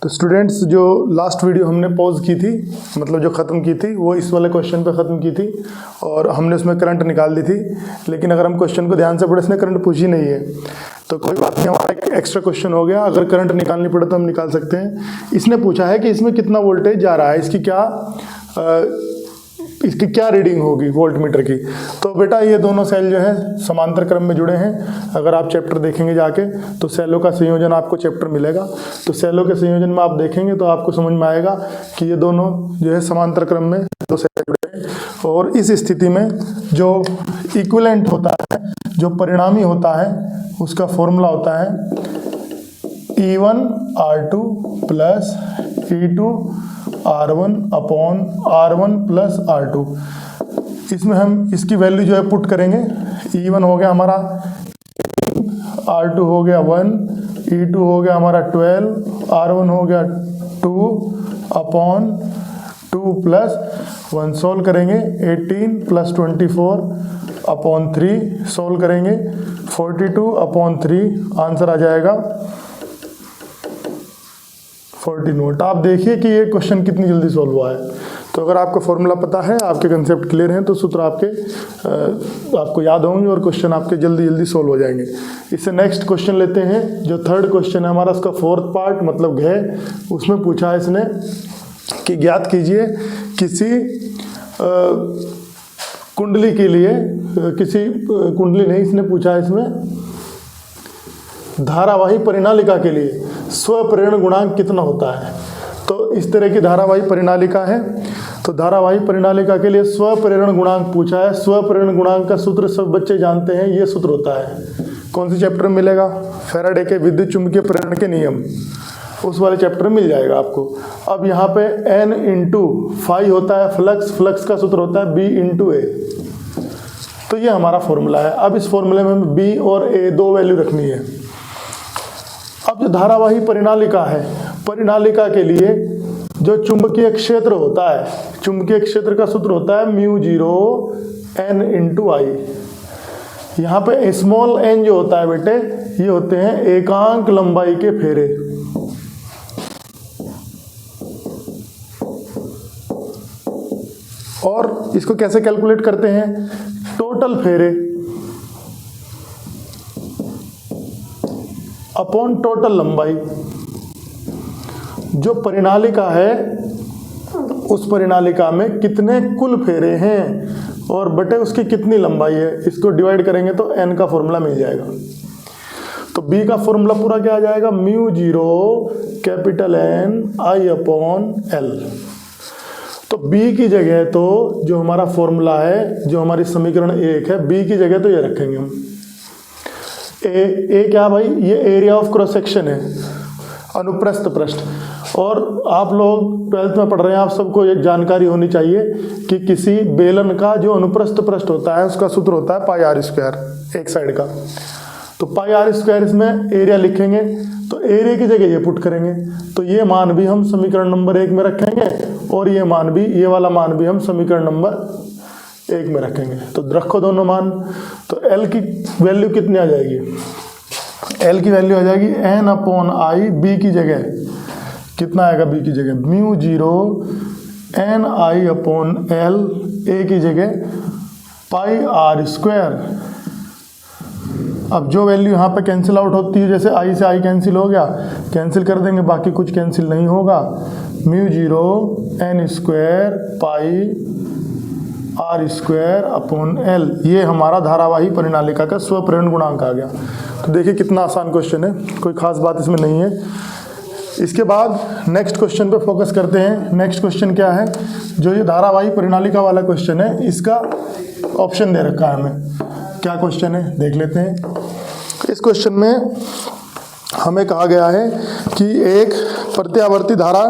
तो स्टूडेंट्स, जो last video हमने पॉज की थी, मतलब जो ख़त्म की थी, वो इस वाले क्वेश्चन पे ख़त्म की थी और हमने उसमें करंट निकाल दी थी। लेकिन अगर हम क्वेश्चन को ध्यान से पढ़े, इसने करंट पूछी नहीं है, तो कोई बात नहीं, हमारा एक एक्स्ट्रा क्वेश्चन हो गया। अगर करंट निकालनी पड़े तो हम निकाल सकते हैं। इसने पूछा है कि इसमें कितना वोल्टेज जा रहा है, इसकी क्या रीडिंग होगी वोल्ट मीटर की। तो बेटा, ये दोनों सेल जो है समांतर क्रम में जुड़े हैं। अगर आप चैप्टर देखेंगे जाके तो सेलों का संयोजन आपको चैप्टर मिलेगा। तो सेलों के संयोजन में आप देखेंगे तो आपको समझ में आएगा कि ये दोनों जो है समांतर क्रम में दो सेल जुड़े हैं। और इस स्थिति में जो इक्विवेलेंट होता है, जो परिणामी होता है, उसका फॉर्मूला होता है E1 R2 plus E2 R1 upon R1 plus R2। इसमें हम इसकी वैल्यू जो है पुट करेंगे। E1 हो गया हमारा, R2 हो गया 1, E2 हो गया हमारा 12, R1 हो गया 2 अपॉन 2 प्लस 1। सोल्व करेंगे 18 प्लस 24 अपॉन 3, सोल्व करेंगे 42 अपॉन 3, आंसर आ जाएगा 40 नोट। आप देखिए कि ये क्वेश्चन कितनी जल्दी सॉल्व हुआ है। तो अगर आपको फॉर्मूला पता है, आपके कंसेप्ट क्लियर हैं, तो सूत्र आपको याद होंगे और क्वेश्चन आपके जल्दी जल्दी सॉल्व हो जाएंगे। इससे नेक्स्ट क्वेश्चन लेते हैं। जो थर्ड क्वेश्चन है हमारा, उसका फोर्थ पार्ट मतलब घ, उसमें पूछा है इसने कि ज्ञात कीजिए किसी कुंडली के लिए, किसी कुंडली नहीं, इसने पूछा है इसमें धारावाही परिनालिका के लिए स्वप्रेरण गुणांक कितना होता है। तो इस तरह की धारावाही परिनालिका है। तो धारावाही परिनालिका के लिए स्वप्रेरण गुणांक पूछा है। स्वप्रेरण गुणांक का सूत्र सब बच्चे जानते हैं। ये सूत्र होता है, कौन सी चैप्टर में मिलेगा? फैराडे के विद्युत चुंबकीय प्रेरण के नियम, उस वाले चैप्टर में मिल जाएगा आपको। अब यहाँ पे N इंटू फाई होता है फ्लक्स, फ्लक्स का सूत्र होता है B इंटू A। तो ये हमारा फॉर्मूला है। अब इस फॉर्मूले में हमें B और A दो वैल्यू रखनी है। अब जो धारावाही परिनालिका है, परिनालिका के लिए जो चुंबकीय क्षेत्र होता है, चुंबकीय क्षेत्र का सूत्र होता है μ0 N इंटू आई। यहाँ पे स्मॉल n जो होता है बेटे, ये होते हैं एकांक लंबाई के फेरे। और इसको कैसे कैलकुलेट करते हैं? टोटल फेरे अपॉन टोटल लंबाई। जो परिनालिका है, उस परिनालिका में कितने कुल फेरे हैं और बटे उसकी कितनी लंबाई है, इसको डिवाइड करेंगे तो n का फॉर्मूला मिल जाएगा। तो b का फॉर्मूला पूरा क्या आ जाएगा? μ0 capital N I upon L। तो b की जगह तो जो हमारा फॉर्मूला है, जो हमारी समीकरण 1 है, b की जगह तो ये रखेंगे हम। ए क्या भाई? ये एरिया ऑफ क्रॉस सेक्शन है, अनुप्रस्थ पृष्ठ। और आप लोग 12th में पढ़ रहे हैं, आप सबको एक जानकारी होनी चाहिए कि किसी बेलन का जो अनुप्रस्थ पृष्ठ होता है, उसका सूत्र होता है पाई आर स्क्वायर, एक साइड का। तो पाई आर स्क्वायर, इसमें एरिया लिखेंगे तो एरिया की जगह ये पुट करेंगे। तो ये मान भी हम समीकरण नंबर 1 में रखेंगे और ये मान भी, ये वाला मान भी हम समीकरण नंबर 1 में रखेंगे। तो रखो दोनों मान। तो L की वैल्यू कितनी आ जाएगी? L की वैल्यू आ जाएगी N अपॉन आई। B की जगह कितना आएगा? B की जगह μ0 N I upon L। A की जगह पाई आर स्क्वायर। अब जो वैल्यू यहाँ पे कैंसिल आउट होती है, जैसे I से I कैंसिल हो गया, कैंसिल कर देंगे, बाकी कुछ कैंसिल नहीं होगा। μ0 N square pi r square upon L। ये हमारा धारावाही परिनालिका का स्वप्रेरण गुणांक आ गया। तो देखिए कितना आसान क्वेश्चन है, कोई खास बात इसमें नहीं है। इसके बाद नेक्स्ट क्वेश्चन पे फोकस करते हैं। नेक्स्ट क्वेश्चन क्या है? जो ये धारावाही परिनालिका वाला क्वेश्चन है, इसका ऑप्शन दे रखा है हमें। क्या क्वेश्चन है देख लेते हैं। इस क्वेश्चन में हमें कहा गया है कि एक प्रत्यावर्ती धारा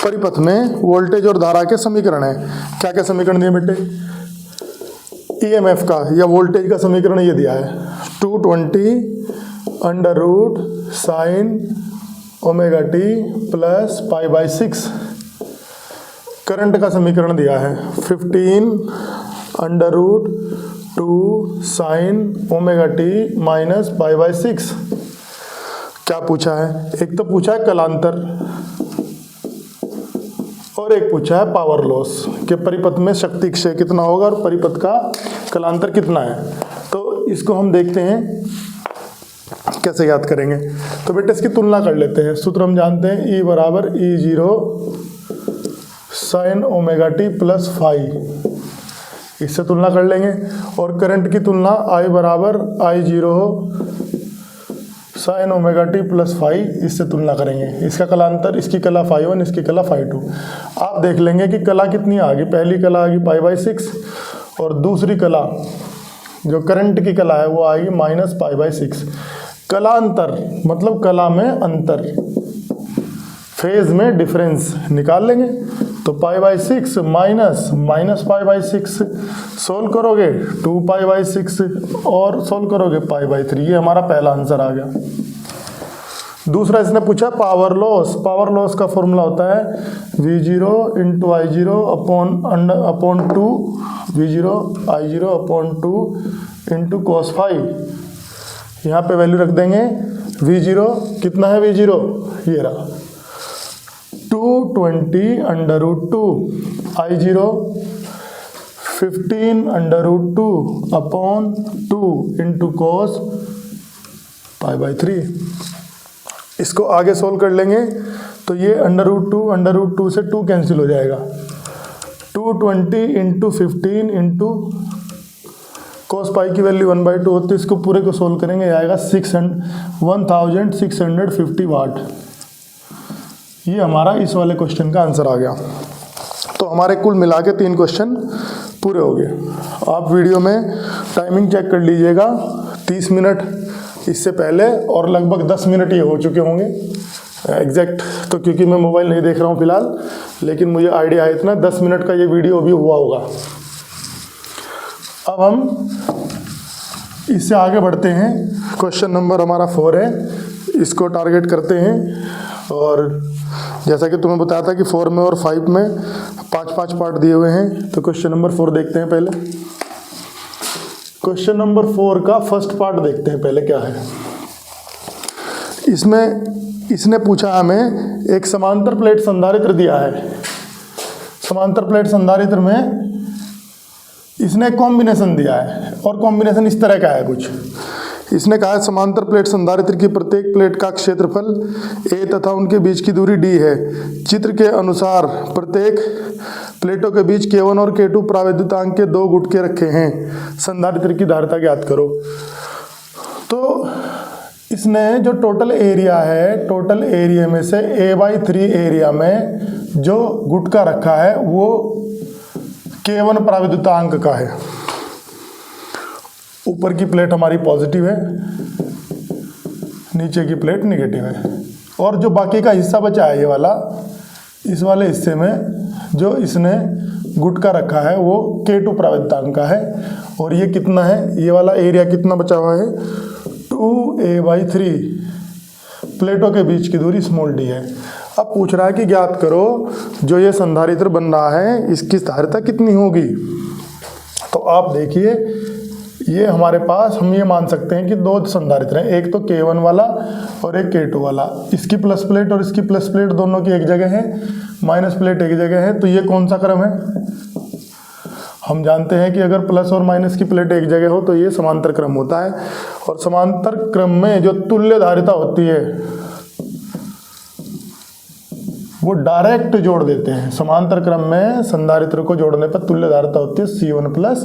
परिपथ में वोल्टेज और धारा के समीकरण है। क्या क्या समीकरण दिए बेटे? ईएमएफ का या वोल्टेज का समीकरण ये दिया है 220 under root sine omega t plus pi by 6। Current का समीकरण दिया है 15 under root 2 sine omega t minus pi by 6। क्या पूछा है, एक तो पूछा है कलांतर और एक पूछा है पावर लॉस के परिपथ में शक्ति क्षय कितना होगा और परिपथ का कलांतर कितना है। तो इसको हम देखते हैं कैसे याद करेंगे। तो बेटे इसकी तुलना कर लेते हैं। सूत्र हम जानते हैं E बराबर E0 sin omega t plus phi, इससे तुलना कर लेंगे। और करंट की तुलना I बराबर I0 sin omega t plus phi, इससे तुलना करेंगे। इसका कलांतर, इसकी कला फाई 1, इसकी कला फाई 2। आप देख लेंगे कि कला कितनी आ गई। पहली कला आ गई π/6 और दूसरी कला जो करंट की कला है वो आएगी -π/6। कलांतर मतलब कला में अंतर, फेज में डिफरेंस निकाल लेंगे। तो π/6 माइनस π/6 सोल्व करोगे 2π/6 और सोल्व करोगे π/3। ये हमारा पहला आंसर आ गया। दूसरा इसने पूछा पावर लॉस। पावर लॉस का फॉर्मूला होता है V0 × I0 upon 2 V0 I0 upon 2 × cos phi. यहाँ पे वैल्यू रख देंगे। V0 कितना है, V0 ये रहा 220 √2, I0 15 √2 अपॉन 2 × cos π/3। इसको आगे सोल्व कर लेंगे तो ये √2 से 2 कैंसिल हो जाएगा। 220 × 15 × cos पाई की वैल्यू 1/2 होती है। इसको पूरे को सोल्व करेंगे, आएगा 1650 वाट। ये हमारा इस वाले क्वेश्चन का आंसर आ गया। तो हमारे कुल मिला के 3 क्वेश्चन पूरे हो गए। आप वीडियो में टाइमिंग चेक कर लीजिएगा, 30 मिनट इससे पहले और लगभग 10 मिनट ये हो चुके होंगे एग्जैक्ट। तो क्योंकि मैं मोबाइल नहीं देख रहा हूँ फिलहाल, लेकिन मुझे आइडिया है इतना 10 मिनट का ये वीडियो भी हुआ होगा। अब हम इससे आगे बढ़ते हैं। क्वेश्चन नंबर हमारा 4 है, इसको टारगेट करते हैं। और जैसा कि तुम्हें बताया था कि 4 में और 5 में 5-5 पार्ट दिए हुए हैं। तो क्वेश्चन नंबर 4 देखते हैं पहले। क्वेश्चन नंबर 4 का फर्स्ट पार्ट देखते हैं पहले क्या है। इसमें इसने पूछा हमें एक समांतर प्लेट संधारित्र दिया है। समांतर प्लेट संधारित्र में इसने कॉम्बिनेशन दिया है और कॉम्बिनेशन इस तरह का है कुछ। इसने कहा है समांतर प्लेट संधारित्र की प्रत्येक प्लेट का क्षेत्रफल A तथा उनके बीच की दूरी D है। चित्र के अनुसार प्रत्येक प्लेटों के बीच K1 और K2 प्रावैद्युतांक के 2 गुटके रखे हैं। संधारित्र की धारिता ज्ञात करो। तो इसने जो टोटल एरिया है, टोटल एरिया में से A/3 एरिया में जो गुटका रखा है वो K1 प्रावैद्युतांक का है। ऊपर की प्लेट हमारी पॉजिटिव है, नीचे की प्लेट निगेटिव है। और जो बाकी का हिस्सा बचा है ये वाला, इस वाले हिस्से में जो इसने गुटका रखा है वो K2 प्रावैद्युतांक का है। और ये कितना है, ये वाला एरिया कितना बचा हुआ है 2A/3। प्लेटों के बीच की दूरी स्मॉल d है। अब पूछ रहा है कि ज्ञात करो जो ये संधारित्र बन रहा है इसकी धारिता कितनी होगी। तो आप देखिए ये हमारे पास हम ये मान सकते हैं कि 2 संधारित्र हैं, एक तो K1 वाला और एक K2 वाला। इसकी प्लस प्लेट और इसकी प्लस प्लेट दोनों की एक जगह है, माइनस प्लेट एक जगह है। तो ये कौन सा क्रम है, हम जानते हैं कि अगर प्लस और माइनस की प्लेट एक जगह हो तो ये समांतर क्रम होता है। और समांतर क्रम में जो तुल्य धारिता होती है वो डायरेक्ट जोड़ देते हैं। समांतर क्रम में संधारित्र को जोड़ने पर तुल्य धारिता होती है C1 +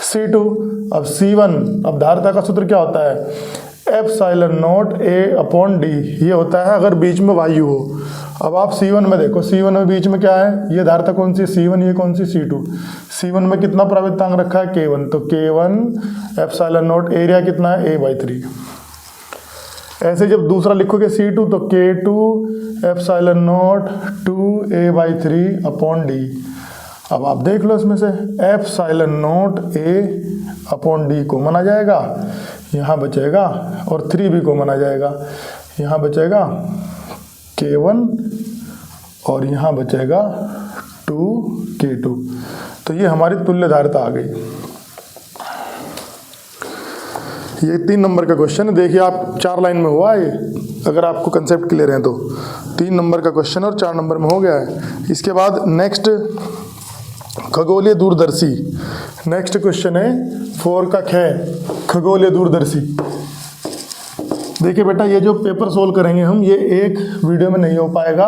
C2। अब C1, अब धारिता का सूत्र क्या होता है ε0 A/d। ये होता है अगर बीच में वायु हो। अब आप C1 में देखो, C1 में बीच में क्या है, ये धारिता कौन सी C1, ये कौन सी C2। C1 में कितना प्रावैद्युतांक रखा है K1, तो K1 ε0, एरिया कितना है A/3। ऐसे जब दूसरा लिखोगे C2 तो K2 ε0 2A/3/d। अब आप देख लो इसमें से ε0 A/d कॉमन आ जाएगा, यहाँ बचेगा, और 3 भी कॉमन आ जाएगा, यहाँ बचेगा K1 और यहाँ बचेगा 2K2। तो ये हमारी तुल्य धारिता आ गई। ये 3 नंबर का क्वेश्चन है। देखिए आप 4 लाइन में हुआ ये, अगर आपको कंसेप्ट क्लियर है तो 3 नंबर का क्वेश्चन और 4 नंबर में हो गया है। इसके बाद नेक्स्ट खगोलीय दूरदर्शी, नेक्स्ट क्वेश्चन है 4 का ख, खगोलीय दूरदर्शी। देखिए बेटा ये जो पेपर सोल्व करेंगे हम, ये एक वीडियो में नहीं हो पाएगा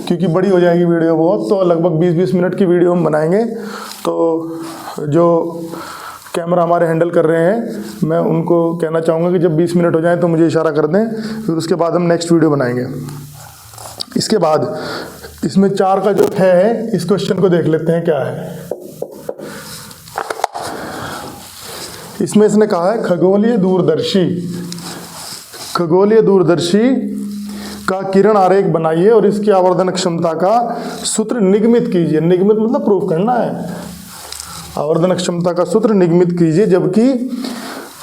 क्योंकि बड़ी हो जाएगी वीडियो बहुत, तो लगभग 20-20 मिनट की वीडियो हम बनाएंगे। तो जो कैमरा हमारे हैंडल कर रहे हैं मैं उनको कहना चाहूँगा कि जब 20 मिनट हो जाए तो मुझे इशारा कर दें, फिर उसके बाद हम नेक्स्ट वीडियो बनाएंगे। इसके बाद इसमें 4 का जो है इस क्वेश्चन को देख लेते हैं क्या है। इसमें इसने कहा है खगोलीय दूरदर्शी, खगोलीय दूरदर्शी का किरण आरेख बनाइए और इसकी आवर्धन क्षमता का सूत्र निगमित कीजिए। निगमित मतलब प्रूफ करना है। आवर्धन क्षमता का सूत्र निगमित कीजिए जबकि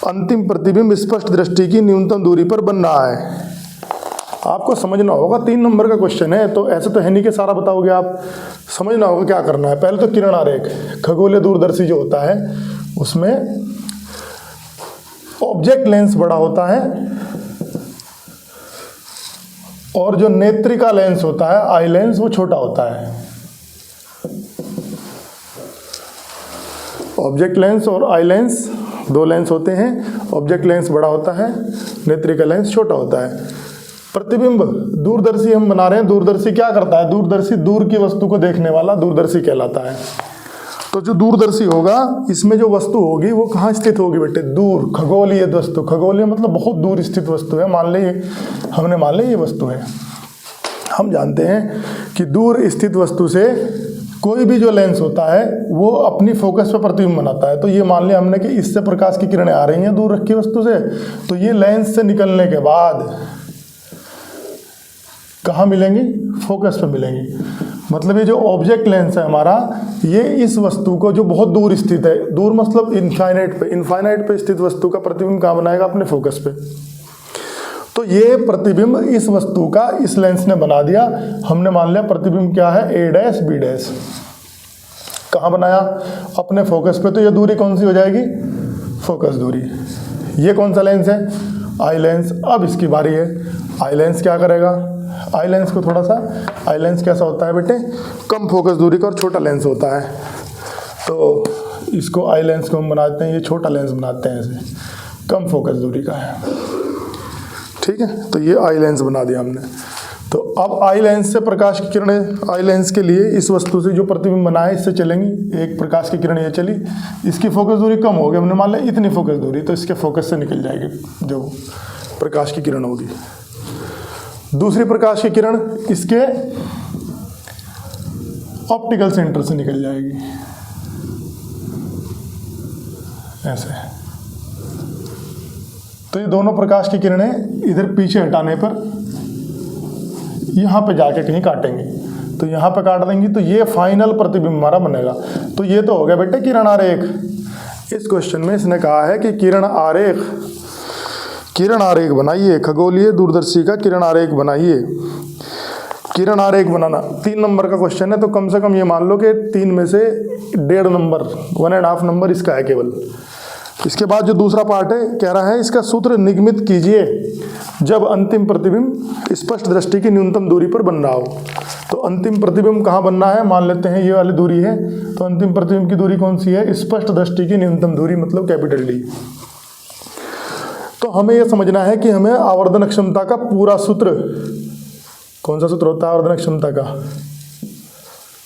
अंतिम प्रतिबिंब स्पष्ट दृष्टि की न्यूनतम दूरी पर बन रहा है। आपको समझना होगा, 3 नंबर का क्वेश्चन है तो ऐसे तो है नहीं कि सारा बताओगे आप, समझना होगा क्या करना है। पहले तो किरण आरेख, खगोलीय दूरदर्शी जो होता है उसमें ऑब्जेक्ट लेंस बड़ा होता है और जो नेत्रिका लेंस होता है, आई लेंस, वो छोटा होता है। ऑब्जेक्ट लेंस और आई लेंस 2 लेंस होते हैं। ऑब्जेक्ट लेंस बड़ा होता है, नेत्रिका लेंस छोटा होता है। प्रतिबिंब दूरदर्शी हम बना रहे हैं। दूरदर्शी क्या करता है? दूरदर्शी दूर की वस्तु को देखने वाला दूरदर्शी कहलाता है। तो जो दूरदर्शी होगा इसमें जो वस्तु होगी वो कहाँ स्थित होगी बेटे? दूर, खगोलीय वस्तु। खगोलीय मतलब बहुत दूर स्थित वस्तु है। मान लीजिए हमने मान लिया ये वस्तु है। हम जानते हैं कि दूर स्थित वस्तु से कोई भी जो लेंस होता है वो अपनी फोकस पे प्रतिबिंब बनाता है। तो ये मान लिया हमने कि इससे प्रकाश की किरणें आ रही हैं दूर रखी वस्तु से, तो ये लेंस से निकलने के बाद कहाँ मिलेंगी? फोकस पे मिलेंगी। मतलब ये जो ऑब्जेक्ट लेंस है हमारा, ये इस वस्तु को जो बहुत दूर स्थित है, दूर मतलब इनफाइनाइट पे स्थित वस्तु का प्रतिबिंब कहाँ बनाएगा? अपने फोकस पे। तो ये प्रतिबिंब इस वस्तु का इस लेंस ने बना दिया। हमने मान लिया प्रतिबिंब क्या है? ए डैश बी डैश। कहाँ बनाया? अपने फोकस पे। तो ये दूरी कौन सी हो जाएगी? फोकस दूरी। ये कौन सा लेंस है? Eye lens. अब इसकी बारी है। आई लेंस क्या करेगा? आई लेंस को थोड़ा सा, आई लेंस कैसा होता है बेटे? कम फोकस दूरी का और छोटा लेंस होता है। तो इसको आई लेंस को हम बनाते हैं, ये छोटा लेंस बनाते हैं, इसे कम फोकस दूरी का है। ठीक है, तो ये आई लेंस बना दिया हमने। तो अब आई लेंस से प्रकाश की किरणें, आई लेंस के लिए इस वस्तु से जो प्रतिबिंब बना है इससे चलेंगी। एक प्रकाश की किरण ये चली, इसकी फोकस दूरी कम होगी, हमने मान लिया इतनी फोकस दूरी, तो इसके फोकस से निकल जाएगी जो प्रकाश की किरण होगी। दूसरी प्रकाश की किरण इसके ऑप्टिकल सेंटर से निकल जाएगी ऐसे। तो ये दोनों प्रकाश की किरणें इधर पीछे हटाने पर यहाँ पे जाके कहीं काटेंगे, तो यहाँ पे काट देंगी, तो ये फाइनल प्रतिबिंब हमारा बनेगा। तो ये तो हो गया बेटे किरण आरेख। इस क्वेश्चन में इसने कहा है कि किरण आरेख बनाइए, खगोलीय दूरदर्शी का किरण आरेख बनाइए। किरण आरेख बनाना 3 नंबर का क्वेश्चन है, तो कम से कम ये मान लो कि 3 में से 1.5 नंबर, 1.5 नंबर इसका है केवल। इसके बाद जो दूसरा पार्ट है, कह रहा है इसका सूत्र निगमित कीजिए जब अंतिम प्रतिबिंब स्पष्ट दृष्टि की न्यूनतम दूरी पर बन रहा हो। तो अंतिम प्रतिबिंब कहाँ बनना है? मान लेते हैं ये वाली दूरी है, तो अंतिम प्रतिबिंब की दूरी कौन सी है? स्पष्ट दृष्टि की न्यूनतम दूरी, मतलब कैपिटल डी। तो हमें यह समझना है कि हमें आवर्धन क्षमता का पूरा सूत्र, कौन सा सूत्र होता है आवर्धन क्षमता का?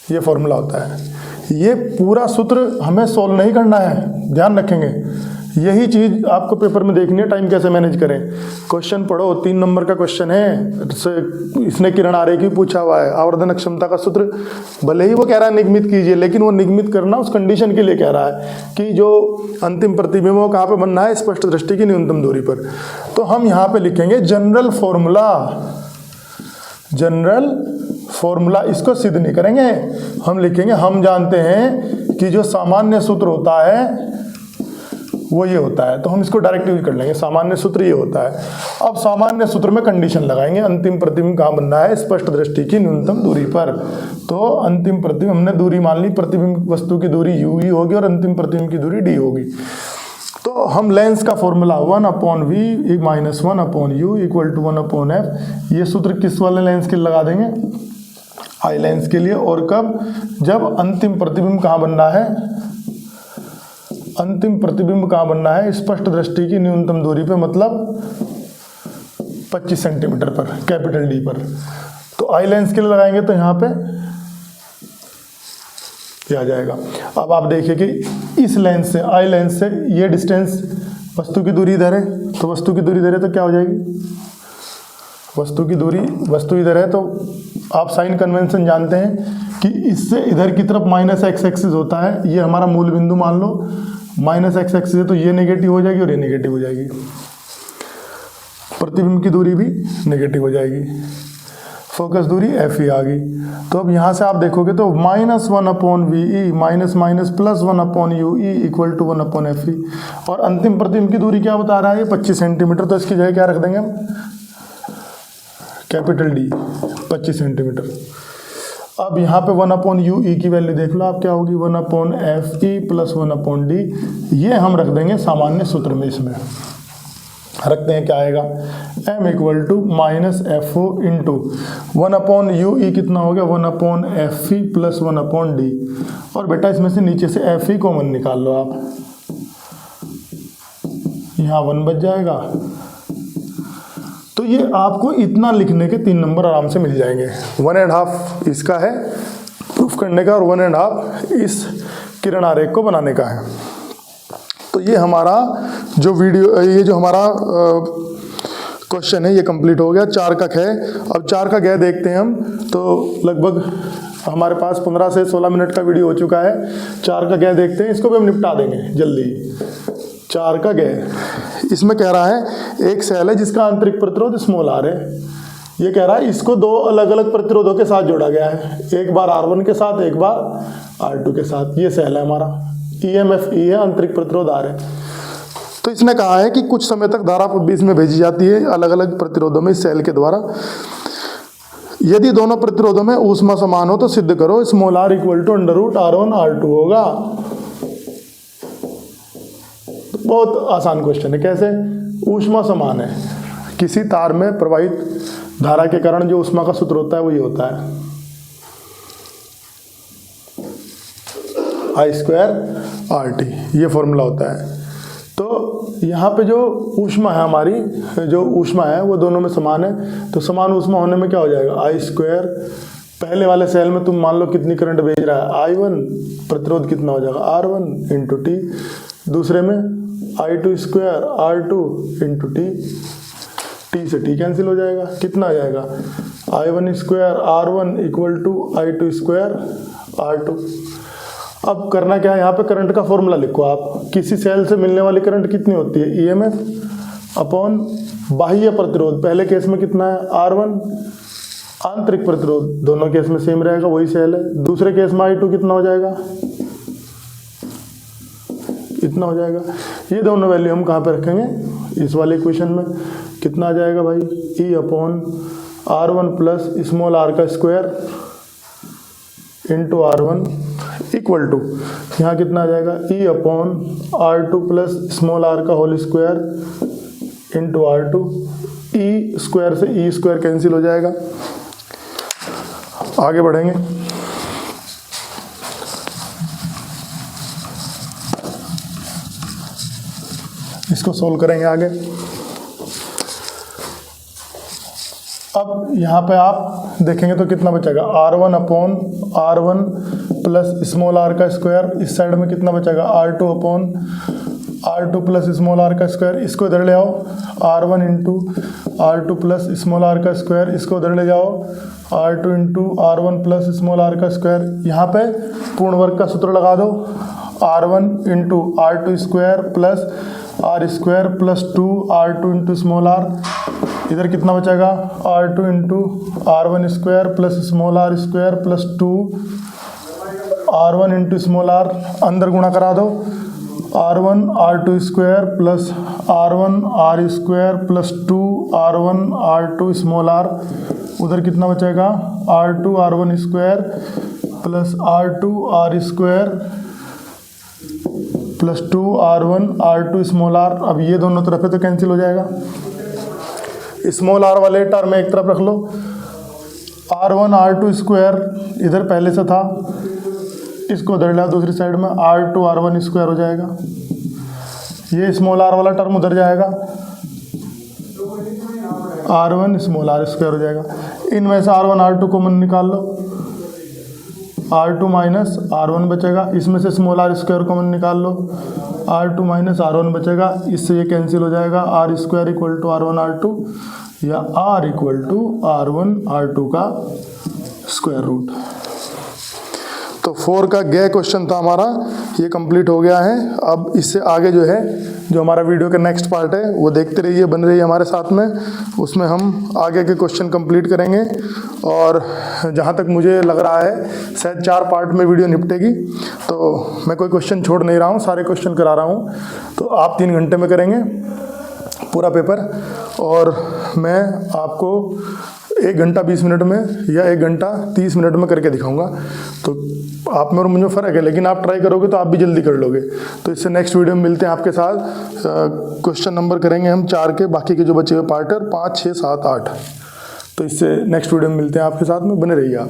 ये फॉर्मूला होता है। ये पूरा सूत्र हमें सॉल्व नहीं करना है, ध्यान रखेंगे। यही चीज़ आपको पेपर में देखनी है, टाइम कैसे मैनेज करें। क्वेश्चन पढ़ो, 3 नंबर का क्वेश्चन है, इसने किरण आरेख ही पूछा हुआ है। आवर्धन क्षमता का सूत्र भले ही वो कह रहा है निगमित कीजिए, लेकिन वो निगमित करना उस कंडीशन के लिए कह रहा है कि जो अंतिम प्रतिबिंब वो कहाँ पे बनना है? स्पष्ट दृष्टि की न्यूनतम दूरी पर। तो हम यहाँ पे लिखेंगे जनरल फॉर्मूला। इसको सिद्ध नहीं करेंगे, हम लिखेंगे हम जानते हैं कि जो सामान्य सूत्र होता है वो ये होता है, तो हम इसको डायरेक्ट यूज कर लेंगे। सामान्य सूत्र ये होता है। अब सामान्य सूत्र में कंडीशन लगाएंगे, अंतिम प्रतिबिंब कहाँ बनना है? स्पष्ट दृष्टि की न्यूनतम दूरी पर। तो अंतिम प्रतिबिंब हमने दूरी मान ली, प्रतिबिंब वस्तु की दूरी u ही होगी और अंतिम प्रतिबिंब की दूरी d होगी। तो हम लेंस का formula 1/v minus 1/u equal to 1/f, ये सूत्र किस वाले लेंस के लिए लगा देंगे? आई लेंस के लिए। और कब? जब अंतिम प्रतिबिंब कहाँ बन रहा है? अंतिम प्रतिबिंब कहाँ बनना है? स्पष्ट दृष्टि की न्यूनतम दूरी पे, मतलब 25 सेंटीमीटर पर, कैपिटल डी पर। तो आई लेंस के लिए लगाएंगे तो यहाँ पे आ जाएगा। अब आप देखिए कि इस लेंस से, आई लेंस से ये डिस्टेंस, वस्तु की दूरी इधर है, तो वस्तु की दूरी इधर है तो क्या हो जाएगी? वस्तु की दूरी, वस्तु इधर है तो आप साइन कन्वेंशन जानते हैं कि इससे इधर की तरफ माइनस एक्स एक्सिस होता है, ये हमारा मूल बिंदु मान लो, माइनस एक्स एक्सिस है तो ये नेगेटिव हो जाएगी और ये नेगेटिव हो जाएगी, प्रतिबिंब की दूरी भी नेगेटिव हो जाएगी, फोकस दूरी एफ ही आ गई। तो अब यहाँ से आप देखोगे तो -1/VE minus minus plus 1/UE equal to 1/FE, और अंतिम प्रतिबिंब की दूरी क्या बता रहा है? 25 सेंटीमीटर। तो इसकी जगह क्या रख देंगे हम? Capital D, 25 centimetre. अब यहाँ पे 1/UE की वैल्यू देख लो आप क्या होगी? 1/FE प्लस 1/D, ये हम रख देंगे सामान्य सूत्र में। इसमें रखते हैं क्या आएगा? m equal to minus FO into 1/UE कितना हो गया? 1/FE plus 1/D। और बेटा इसमें से नीचे से FE कॉमन निकाल लो आप, यहाँ 1 बच जाएगा। तो ये आपको इतना लिखने के 3 नंबर आराम से मिल जाएंगे। 1.5 इसका है प्रूफ करने का, और 1.5 इस किरण आरेख को बनाने का है। तो ये हमारा जो वीडियो, ये जो हमारा क्वेश्चन है ये कंप्लीट हो गया। 4 का ख। अब 4 का ग देखते हैं हम। तो लगभग हमारे पास 15 से 16 मिनट का वीडियो हो चुका है। 4 का ग देखते हैं, इसको भी हम निपटा देंगे जल्दी। 4 का ग, इसमें कह रहा है एक सेल है जिसका आंतरिक प्रतिरोध स्मॉल r है। ये कह रहा है इसको 2 अलग अलग प्रतिरोधों के साथ जोड़ा गया है, एक बार R1 के साथ, एक बार R2 के साथ। ये सेल है हमारा, EMF E है, आंतरिक प्रतिरोध R है। तो इसने कहा है कि कुछ समय तक धारा बीच में भेजी जाती है अलग अलग प्रतिरोधों में इस सेल के द्वारा। यदि दोनों प्रतिरोधों में ऊष्मा समान हो तो सिद्ध करो small r equal to √R1R2 होगा। बहुत आसान क्वेश्चन है। कैसे? ऊष्मा समान है, किसी तार में प्रवाहित धारा के कारण जो ऊष्मा का सूत्र होता है वो ये होता है I²RT, ये फॉर्मूला होता है। तो यहाँ पे जो ऊष्मा है हमारी, जो ऊष्मा है वो दोनों में समान है। तो समान ऊष्मा होने में क्या हो जाएगा? I², पहले वाले सेल में तुम मान लो कितनी करंट भेज रहा है? I1, प्रतिरोध कितना हो जाएगा? R1 into T. दूसरे में I2² R2 into T, T से टी कैंसिल हो जाएगा, कितना आ जाएगा? I1² R1 equal to I2² R2। अब करना क्या है? यहाँ पे करंट का फॉर्मूला लिखो आप। किसी सेल से मिलने वाली करंट कितनी होती है? EMF अपॉन बाह्य प्रतिरोध। पहले केस में कितना है? R1, आंतरिक प्रतिरोध दोनों केस में सेम रहेगा, वही सेल है। दूसरे केस में I2 कितना हो जाएगा? इतना हो जाएगा। ये दोनों वैल्यू हम कहाँ पे रखेंगे? इस वाले इक्वेशन में। कितना आ जाएगा भाई? E upon R1 plus small r का square into R1 equal to, यहाँ कितना आ जाएगा? E upon R2 plus small r का whole square into R2। E square से E स्क्वायर कैंसिल हो जाएगा। आगे बढ़ेंगे। इसको सोल्व करेंगे आगे। अब यहाँ पे आप देखेंगे तो कितना बचेगा? R1 upon R1 plus small r का स्क्वायर। इस साइड में कितना बचेगा? R2 upon R2 plus small r का स्क्वायर। इसको इधर ले आओ, R1 into R2 plus small r का स्क्वायर। इसको इधर ले जाओ, R2 into R1 plus small r का स्क्वायर। यहाँ पे पूर्ण वर्ग का सूत्र लगा दो, R1 into R2 square plus R² plus 2 R2 into small r। इधर कितना बचेगा? R2 into R1 square plus small r square plus 2 R1 into small r। अंदर गुणा करा दो, R1 R2 square plus R1 R square plus 2 R1 R2 small r। उधर कितना बचेगा? R2 R1 square plus R2 R square plus 2r1 r2 small r, अब ये दोनों तरफ है तो कैंसिल हो जाएगा। स्मॉल r वाले टर्म एक तरफ रख लो, r1 r2 स्क्वायर इधर पहले से था, इसको उधर ला दूसरी साइड में, r2 r1 स्क्वायर हो जाएगा। ये स्मॉल r वाला टर्म उधर जाएगा, r1 स्मॉल r स्क्वायर हो जाएगा। इनमें से r1 r2 कॉमन निकाल लो, r2 माइनस r1 बचेगा, इसमें से स्मॉल r स्क्वायर कॉमन निकाल लो, r2 माइनस r1 बचेगा, इससे ये कैंसिल हो जाएगा, r square equal to r1 r2 या r equal to r1 r2 का स्क्वायर रूट। तो 4 का गे क्वेश्चन था हमारा, ये कंप्लीट हो गया है। अब इससे आगे जो है, जो हमारा वीडियो का नेक्स्ट पार्ट है वो देखते रहिए, बन रही है हमारे साथ में, उसमें हम आगे के क्वेश्चन कंप्लीट करेंगे। और जहाँ तक मुझे लग रहा है शायद 4 पार्ट में वीडियो निपटेगी, तो मैं कोई क्वेश्चन छोड़ नहीं रहा हूँ, सारे क्वेश्चन करा रहा हूँ। तो आप 3 घंटे में करेंगे पूरा पेपर, और मैं आपको 1 घंटा 20 मिनट में या 1 घंटा 30 मिनट में करके दिखाऊंगा। तो आप में और मुझे फ़र्क है, लेकिन आप ट्राई करोगे तो आप भी जल्दी कर लोगे। तो इससे नेक्स्ट वीडियो में मिलते हैं आपके साथ। क्वेश्चन नंबर करेंगे हम 4 के, बाकी के जो बचे हुए पार्ट है 5, 6, 7, 8। तो इससे नेक्स्ट वीडियो में मिलते हैं आपके साथ में, बने रहिए आप।